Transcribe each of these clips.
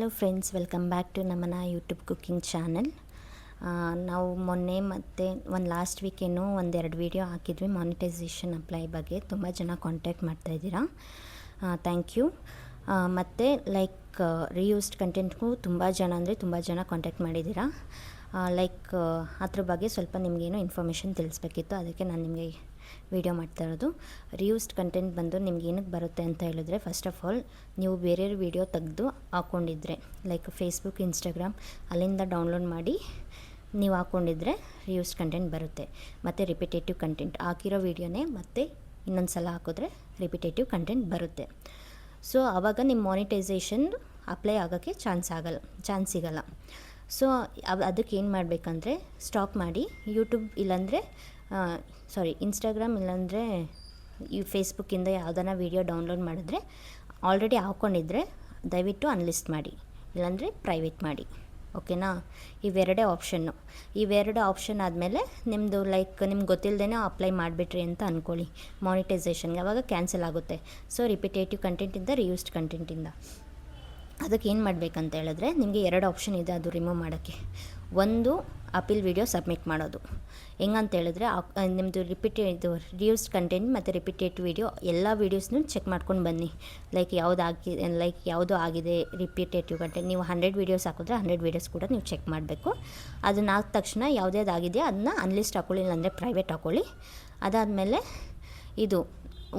Hello friends, welcome back to ನಮ್ಮನ YouTube cooking channel. ನಾವು ಮೊನ್ನೆ ಮತ್ತು ಒಂದು ಲಾಸ್ಟ್ ವೀಕೇನೋ ಒಂದೆರಡು ವೀಡಿಯೋ ಹಾಕಿದ್ವಿ ಮಾನಿಟೈಸೇಷನ್ ಅಪ್ಲೈ ಬಗ್ಗೆ. ತುಂಬ ಜನ ಕಾಂಟ್ಯಾಕ್ಟ್ ಮಾಡ್ತಾಯಿದ್ದೀರಾ, ಥ್ಯಾಂಕ್ ಯು. ಮತ್ತು ರಿಯೂಸ್ಡ್ ಕಂಟೆಂಟ್ಗೂ ತುಂಬ ಜನ ಕಾಂಟ್ಯಾಕ್ಟ್ ಮಾಡಿದ್ದೀರಾ. ಅದ್ರ ಬಗ್ಗೆ ಸ್ವಲ್ಪ ನಿಮಗೇನೋ ಇನ್ಫಾರ್ಮೇಷನ್ ತಿಳಿಸ್ಬೇಕಿತ್ತು, ಅದಕ್ಕೆ ನಾನು ನಿಮಗೆ ವಿಡಿಯೋ ಮಾಡ್ತಾ ಇರೋದು. ರಿಯೂಸ್ಡ್ ಕಂಟೆಂಟ್ ಬಂದು ನಿಮ್ಗೆ ಏನಕ್ಕೆ ಬರುತ್ತೆ ಅಂತ ಹೇಳಿದ್ರೆ, ಫಸ್ಟ್ ಆಫ್ ಆಲ್ ನೀವು ಬೇರೆ ವೀಡಿಯೋ ತೆಗೆದು ಹಾಕ್ಕೊಂಡಿದ್ರೆ ಫೇಸ್ಬುಕ್, ಇನ್ಸ್ಟಾಗ್ರಾಮ್ ಅಲ್ಲಿಂದ ಡೌನ್ಲೋಡ್ ಮಾಡಿ ನೀವು ಹಾಕ್ಕೊಂಡಿದ್ರೆ ರಿಯೂಸ್ಡ್ ಕಂಟೆಂಟ್ ಬರುತ್ತೆ. ಮತ್ತು ರಿಪಿಟೇಟಿವ್ ಕಂಟೆಂಟ್ ಹಾಕಿರೋ ವೀಡಿಯೋನೇ ಮತ್ತೆ ಇನ್ನೊಂದು ಸಲ ಹಾಕಿದ್ರೆ ರಿಪಿಟೇಟಿವ್ ಕಂಟೆಂಟ್ ಬರುತ್ತೆ. ಸೊ ಆವಾಗ ನಿಮ್ಮ ಮಾನಿಟೈಸೇಷನ್ ಅಪ್ಲೈ ಆಗೋಕ್ಕೆ ಚಾನ್ಸ್ ಸಿಗಲ್ಲ. ಸೊ ಅದಕ್ಕೆ ಏನು ಮಾಡಬೇಕಂದ್ರೆ, ಸ್ಟಾಪ್ ಮಾಡಿ ಯೂಟ್ಯೂಬ್ ಇಲ್ಲಾಂದರೆ ಇನ್ಸ್ಟಾಗ್ರಾಮ್ ಇಲ್ಲಾಂದರೆ ಈ ಫೇಸ್ಬುಕ್ಕಿಂದ ಯಾವುದನ್ನ ವೀಡಿಯೋ ಡೌನ್ಲೋಡ್ ಮಾಡಿದ್ರೆ ಆಲ್ರೆಡಿ ಹಾಕ್ಕೊಂಡಿದ್ರೆ ದಯವಿಟ್ಟು ಅನ್ಲಿಸ್ಟ್ ಮಾಡಿ, ಇಲ್ಲಾಂದರೆ ಪ್ರೈವೇಟ್ ಮಾಡಿ. ಓಕೆನಾ? ಇವೆರಡೇ ಆಪ್ಷನ್ ಆದಮೇಲೆ ನಿಮ್ಮದು ನಿಮ್ಗೆ ಗೊತ್ತಿಲ್ಲದೇ ಅಪ್ಲೈ ಮಾಡಿಬಿಟ್ರಿ ಅಂತ ಅಂದ್ಕೊಳ್ಳಿ ಮಾನಿಟೈಸೇಷನ್ಗೆ, ಆವಾಗ ಕ್ಯಾನ್ಸಲ್ ಆಗುತ್ತೆ. ಸೊ ರಿಪಿಟೇಟಿವ್ ಕಂಟೆಂಟಿಂದ ರಿಯೂಸ್ಡ್ ಕಂಟೆಂಟಿಂದ ಅದಕ್ಕೆ ಏನು ಮಾಡಬೇಕಂತ ಹೇಳಿದ್ರೆ, ನಿಮಗೆ ಎರಡು ಆಪ್ಷನ್ ಇದೆ ಅದು ರಿಮೂವ್ ಮಾಡೋಕ್ಕೆ. ಒಂದು, ಅಪೀಲ್ ವೀಡಿಯೋ ಸಬ್ಮಿಟ್ ಮಾಡೋದು. ಹೆಂಗಂತ ಹೇಳಿದ್ರೆ, ನಿಮ್ಮದು ರಿಯೂಸ್ಡ್ ಕಂಟೆಂಟ್ ಮತ್ತು ರಿಪಿಟೇಟಿವ್ ವೀಡಿಯೋ ಎಲ್ಲ ವೀಡಿಯೋಸ್ನೂ ಚೆಕ್ ಮಾಡ್ಕೊಂಡು ಬನ್ನಿ. ಯಾವುದು ಆಗಿದೆ ರಿಪಿಟೇಟಿವ್ ಕಂಟೆಂಟ್. ನೀವು 100 ವೀಡಿಯೋಸ್ ಹಾಕಿದ್ರೆ 100 ವೀಡಿಯೋಸ್ ಕೂಡ ನೀವು ಚೆಕ್ ಮಾಡಬೇಕು. ಅದನ್ನ ಹಾಕಿದ ತಕ್ಷಣ ಯಾವುದ್ಯಾವುದಾಗಿದೆಯೋ ಅದನ್ನ ಅನ್ಲಿಸ್ಟ್ ಹಾಕ್ಕೊಳ್ಳಿ, ಇಲ್ಲಾಂದರೆ ಪ್ರೈವೇಟ್ ಹಾಕ್ಕೊಳ್ಳಿ. ಅದಾದಮೇಲೆ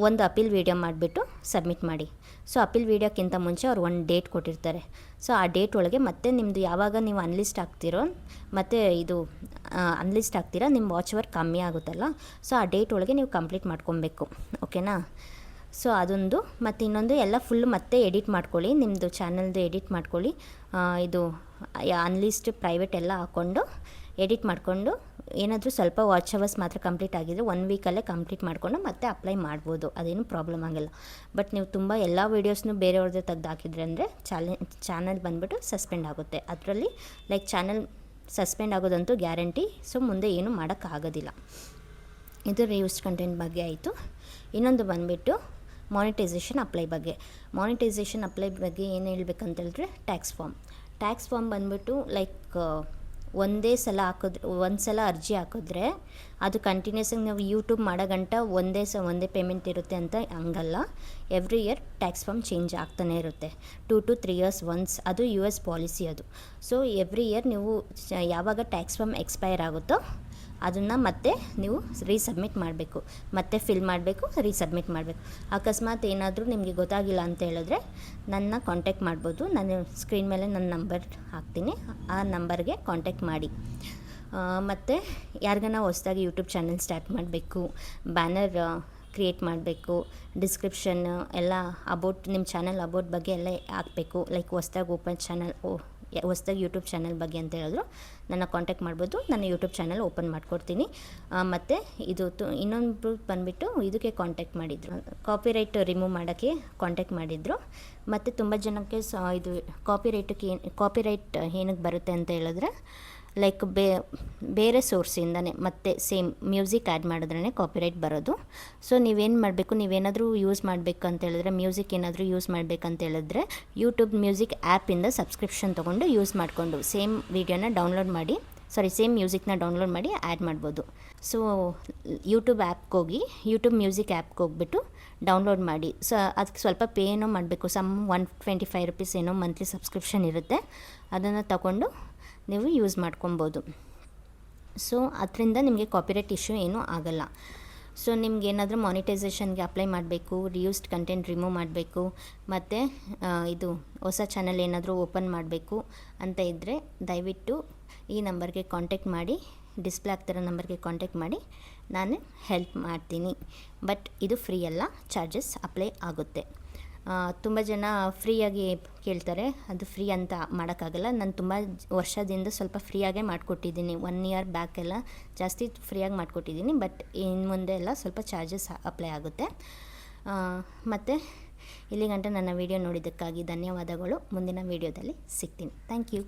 ಒಂದು ಅಪೀಲ್ ವೀಡಿಯೋ ಮಾಡಿಬಿಟ್ಟು ಸಬ್ಮಿಟ್ ಮಾಡಿ. ಸೊ ಅಪೀಲ್ ವೀಡಿಯೋಕ್ಕಿಂತ ಮುಂಚೆ ಅವ್ರು ಒಂದು ಡೇಟ್ ಕೊಟ್ಟಿರ್ತಾರೆ. ಸೊ ಆ ಡೇಟ್ ಒಳಗೆ ಮತ್ತೆ ನಿಮ್ಮದು ಯಾವಾಗ ನೀವು ಅನ್ಲಿಸ್ಟ್ ಆಗ್ತಿರೋ ಮತ್ತು ಅನ್ಲಿಸ್ಟ್ ಆಗ್ತೀರಾ, ನಿಮ್ಮ ವಾಚ್ ಅವರ್ ಕಮ್ಮಿ ಆಗುತ್ತಲ್ಲ, ಸೊ ಆ ಡೇಟ್ ಒಳಗೆ ನೀವು ಕಂಪ್ಲೀಟ್ ಮಾಡ್ಕೊಬೇಕು. ಓಕೆನಾ? ಸೊ ಅದೊಂದು. ಮತ್ತು ಇನ್ನೊಂದು, ಎಲ್ಲ ಫುಲ್ ಮತ್ತೆ ಎಡಿಟ್ ಮಾಡ್ಕೊಳ್ಳಿ, ನಿಮ್ಮದು ಚಾನಲ್ದು ಎಡಿಟ್ ಮಾಡ್ಕೊಳ್ಳಿ. ಅನ್ಲಿಸ್ಟ್ ಪ್ರೈವೇಟ್ ಎಲ್ಲ ಹಾಕ್ಕೊಂಡು ಎಡಿಟ್ ಮಾಡಿಕೊಂಡು, ಏನಾದರೂ ಸ್ವಲ್ಪ ವಾಚ್ ಅವರ್ಸ್ ಮಾತ್ರ ಕಂಪ್ಲೀಟ್ ಆಗಿದ್ರೆ 1 ವೀಕಲ್ಲೇ ಕಂಪ್ಲೀಟ್ ಮಾಡಿಕೊಂಡು ಮತ್ತೆ ಅಪ್ಲೈ ಮಾಡ್ಬೋದು, ಅದೇನು ಪ್ರಾಬ್ಲಮ್ ಆಗಿಲ್ಲ. ಬಟ್ ನೀವು ತುಂಬ ಎಲ್ಲ ವೀಡಿಯೋಸ್ನೂ ಬೇರೆಯವ್ರದ್ದೇ ತೆಗ್ದು ಹಾಕಿದ್ರೆ ಅಂದರೆ ಚಾನಲ್ ಬಂದುಬಿಟ್ಟು ಸಸ್ಪೆಂಡ್ ಆಗುತ್ತೆ. ಅದರಲ್ಲಿ ಚಾನಲ್ ಸಸ್ಪೆಂಡ್ ಆಗೋದಂತೂ ಗ್ಯಾರಂಟಿ. ಸೊ ಮುಂದೆ ಏನೂ ಮಾಡೋಕ್ಕಾಗೋದಿಲ್ಲ. ಇದು ರಿಯೂಸ್ಡ್ ಕಂಟೆಂಟ್ ಬಗ್ಗೆ ಆಯಿತು. ಇನ್ನೊಂದು ಬಂದುಬಿಟ್ಟು ಮಾನಿಟೈಸೇಷನ್ ಅಪ್ಲೈ ಬಗ್ಗೆ. ಮಾನಿಟೈಸೇಷನ್ ಅಪ್ಲೈ ಬಗ್ಗೆ ಏನು ಹೇಳ್ಬೇಕಂತ ಹೇಳಿದ್ರೆ, ಟ್ಯಾಕ್ಸ್ ಫಾರ್ಮ್ ಬಂದುಬಿಟ್ಟು ಒಂದೇ ಸಲ ಒಂದು ಸಲ ಅರ್ಜಿ ಹಾಕಿದ್ರೆ ಅದು ಕಂಟಿನ್ಯೂಸಾಗಿ ನಾವು ಯೂಟ್ಯೂಬ್ ಮಾಡೋ ಗಂಟ ಒಂದೇ ಪೇಮೆಂಟ್ ಇರುತ್ತೆ ಅಂತ ಹಂಗಲ್ಲ. Every year tax form change ಆಗ್ತಾನೆ ಇರುತ್ತೆ. 2 to 3 years ಒನ್ಸ್. ಅದು US ಪಾಲಿಸಿ ಅದು. ಸೊ ಎವ್ರಿ ಇಯರ್ ನೀವು ಯಾವಾಗ ಟ್ಯಾಕ್ಸ್ ಫಾರ್ಮ್ ಎಕ್ಸ್ಪೈರ್ ಆಗುತ್ತೋ ಅದನ್ನು ಮತ್ತೆ ನೀವು ರೀಸಬ್ಮಿಟ್ ಮಾಡಬೇಕು, ಮತ್ತೆ ಫಿಲ್ ಮಾಡಬೇಕು, ರೀಸಬ್ಮಿಟ್ ಮಾಡಬೇಕು. ಅಕಸ್ಮಾತ್ ಏನಾದರೂ ನಿಮಗೆ ಗೊತ್ತಾಗಿಲ್ಲ ಅಂತ ಹೇಳಿದ್ರೆ ನನ್ನ ಕಾಂಟ್ಯಾಕ್ಟ್ ಮಾಡ್ಬೋದು. ನಾನು ಸ್ಕ್ರೀನ್ ಮೇಲೆ ನನ್ನ ನಂಬರ್ ಹಾಕ್ತೀನಿ, ಆ ನಂಬರ್ಗೆ ಕಾಂಟ್ಯಾಕ್ಟ್ ಮಾಡಿ. ಮತ್ತು ಯಾರಿಗಾನ ಹೊಸ್ದಾಗಿ ಯೂಟ್ಯೂಬ್ ಚಾನಲ್ ಸ್ಟಾರ್ಟ್ ಮಾಡಬೇಕು, ಬ್ಯಾನರ್ ಕ್ರಿಯೇಟ್ ಮಾಡಬೇಕು, ಡಿಸ್ಕ್ರಿಪ್ಷನ್ ಎಲ್ಲ ನಿಮ್ಮ ಚಾನಲ್ ಅಬೌಟ್ ಬಗ್ಗೆ ಎಲ್ಲ ಹಾಕಬೇಕು. ಹೊಸ್ದಾಗಿ ಯೂಟ್ಯೂಬ್ ಚಾನಲ್ ಬಗ್ಗೆ ಅಂತ ಹೇಳಿದ್ರು ನನ್ನ ಕಾಂಟ್ಯಾಕ್ಟ್ ಮಾಡ್ಬೋದು. ನಾನು ಯೂಟ್ಯೂಬ್ ಚಾನಲ್ ಓಪನ್ ಮಾಡಿಕೊಡ್ತೀನಿ. ಮತ್ತು ಇನ್ನೊಂದು ಬಂದುಬಿಟ್ಟು ಇದಕ್ಕೆ ಕಾಂಟ್ಯಾಕ್ಟ್ ಮಾಡಿದರು, ಕಾಪಿರೈಟ್ ರಿಮೂವ್ ಮಾಡೋಕ್ಕೆ ಕಾಂಟ್ಯಾಕ್ಟ್ ಮಾಡಿದರು. ಮತ್ತು ತುಂಬ ಜನಕ್ಕೆ ಇದು ಕಾಪಿರೈಟ್ ಏನಕ್ಕೆ ಬರುತ್ತೆ ಅಂತ ಹೇಳಿದ್ರೆ, ಬೇರೆ ಸೋರ್ಸಿಂದನೇ ಮತ್ತೆ ಸೇಮ್ ಮ್ಯೂಸಿಕ್ ಆ್ಯಡ್ ಮಾಡಿದ್ರೇ ಕಾಪಿರೈಟ್ ಬರೋದು. ಸೊ ನೀವೇನು ಮಾಡಬೇಕು, ನೀವೇನಾದರೂ ಯೂಸ್ ಮಾಡಬೇಕು ಅಂತ ಹೇಳಿದ್ರೆ, ಮ್ಯೂಸಿಕ್ ಏನಾದರೂ ಯೂಸ್ ಮಾಡಬೇಕಂತ ಹೇಳಿದ್ರೆ ಯೂಟ್ಯೂಬ್ ಮ್ಯೂಸಿಕ್ ಆ್ಯಪಿಂದ ಸಬ್ಸ್ಕ್ರಿಪ್ಷನ್ ತೊಗೊಂಡು ಯೂಸ್ ಮಾಡಿಕೊಂಡು ಸೇಮ್ ವೀಡಿಯೋನ ಸೇಮ್ ಮ್ಯೂಸಿಕ್ನ ಡೌನ್ಲೋಡ್ ಮಾಡಿ ಆ್ಯಡ್ ಮಾಡ್ಬೋದು. ಸೊ ಯೂಟ್ಯೂಬ್ ಮ್ಯೂಸಿಕ್ ಆ್ಯಪ್ಗೆ ಹೋಗ್ಬಿಟ್ಟು ಡೌನ್ಲೋಡ್ ಮಾಡಿ. ಸೊ ಅದಕ್ಕೆ ಸ್ವಲ್ಪ ಪೇ ಏನೋ ಮಾಡಬೇಕು, $125 ಏನೋ ಮಂತ್ಲಿ ಸಬ್ಸ್ಕ್ರಿಪ್ಷನ್ ಇರುತ್ತೆ. ಅದನ್ನು ತಗೊಂಡು ನೀವು ಯೂಸ್ ಮಾಡ್ಕೊಬೋದು. ಸೊ ಅದರಿಂದ ನಿಮಗೆ ಕಾಪಿರೈಟ್ ಇಶ್ಯೂ ಏನೂ ಆಗಲ್ಲ. ಸೊ ನಿಮ್ಗೆ ಏನಾದರೂ ಮಾನಿಟೈಸೇಷನ್ಗೆ ಅಪ್ಲೈ ಮಾಡಬೇಕು, ರಿಯೂಸ್ಡ್ ಕಂಟೆಂಟ್ ರಿಮೂವ್ ಮಾಡಬೇಕು, ಮತ್ತು ಹೊಸ ಚಾನಲ್ ಏನಾದರೂ ಓಪನ್ ಮಾಡಬೇಕು ಅಂತ ಇದ್ದರೆ ದಯವಿಟ್ಟು ಈ ನಂಬರ್ಗೆ ಕಾಂಟ್ಯಾಕ್ಟ್ ಮಾಡಿ, ಡಿಸ್ಪ್ಲೇ ಆಗ್ತಿರೋ ನಂಬರ್ಗೆ ಕಾಂಟ್ಯಾಕ್ಟ್ ಮಾಡಿ, ನಾನು ಹೆಲ್ಪ್ ಮಾಡ್ತೀನಿ. ಬಟ್ ಇದು ಫ್ರೀ ಅಲ್ಲ, ಚಾರ್ಜಸ್ ಅಪ್ಲೈ ಆಗುತ್ತೆ. ತುಂಬ ಜನ ಫ್ರೀಯಾಗಿ ಕೇಳ್ತಾರೆ, ಅದು ಫ್ರೀ ಅಂತ ಮಾಡೋಕ್ಕಾಗಲ್ಲ. ನಾನು ತುಂಬ ವರ್ಷದಿಂದ ಸ್ವಲ್ಪ ಫ್ರೀಯಾಗೇ ಮಾಡಿಕೊಟ್ಟಿದ್ದೀನಿ. 1 year ಬ್ಯಾಕೆಲ್ಲ ಜಾಸ್ತಿ ಫ್ರೀಯಾಗಿ ಮಾಡಿಕೊಟ್ಟಿದ್ದೀನಿ. ಬಟ್ ಇನ್ನು ಮುಂದೆ ಎಲ್ಲ ಸ್ವಲ್ಪ ಚಾರ್ಜಸ್ ಅಪ್ಲೈ ಆಗುತ್ತೆ. ಮತ್ತು ಇಲ್ಲಿಗಂಟ ನನ್ನ ವೀಡಿಯೋ ನೋಡಿದ್ದಕ್ಕಾಗಿ ಧನ್ಯವಾದಗಳು. ಮುಂದಿನ ವೀಡಿಯೋದಲ್ಲಿ ಸಿಗ್ತೀನಿ. Thank you.